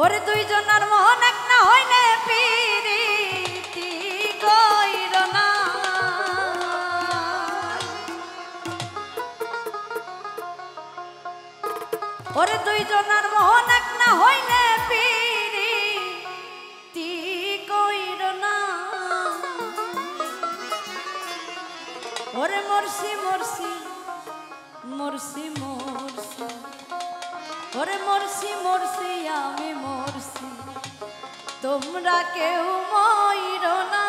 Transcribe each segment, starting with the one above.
ওরে দুইজনের মন এক না হইলে পিরিতি কইর না। ওরে দুইজনের মন এক না হইলে পিরিতি কইর না। ওরে মরছি মরছি মরছি মরছি, ওরে মরছি মরছি আমি মরছি, তোমরা কেউ মইর না।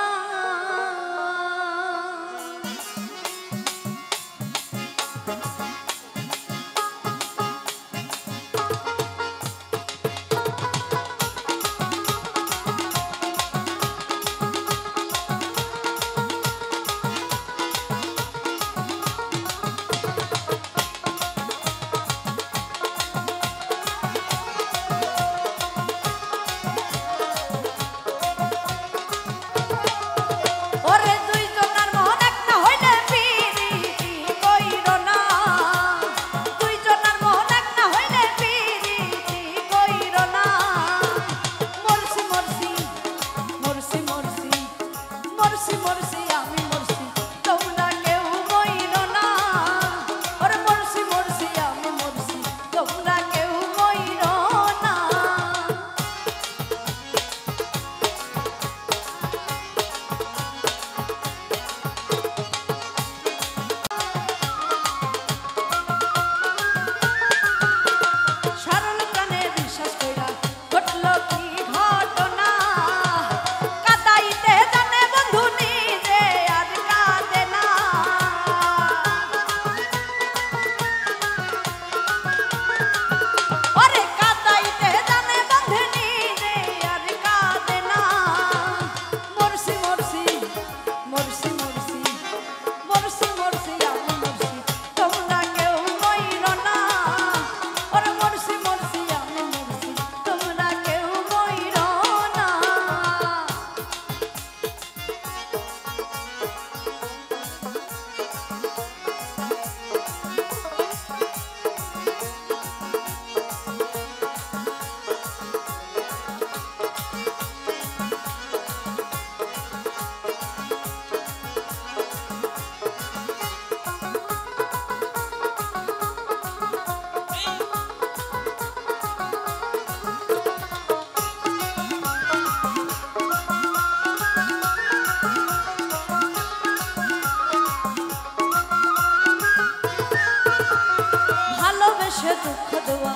দুঃখ দেওয়া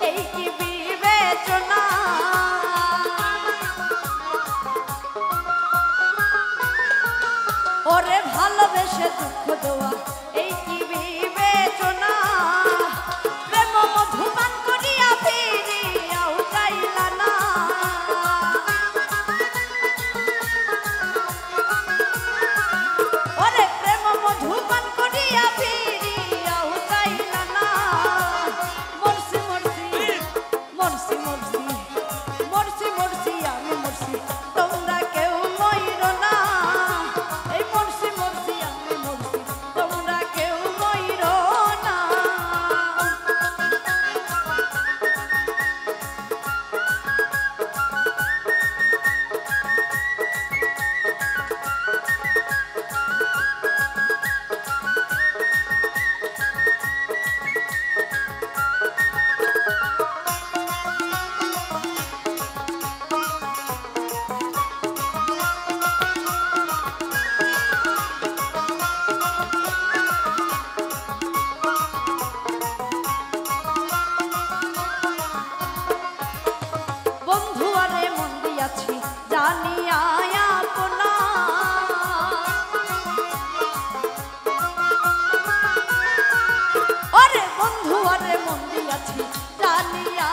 এই কি বিবেচনা, ওরে ভালোবেসে দুঃখ দেওয়া এই কি বিবেচনা। প্রেম মধুপান করিয়া ফিরিয়াও চাইলা না, ওরে প্রেম মধুপান করিয়া ফিরিয়াও চাইলা না। মরছি মরছি মরছি মরছি মরছি মরছি আমি মরছি, তোমরা কেউ মইর না। এই মরছি মরছি আমি মরছি, তোমরা কেউ মইর না। বন্ধু আরে মন দিয়াছি জানিয়া আপনা, ওরে বন্ধু আরে মন দিয়াছি জানিয়া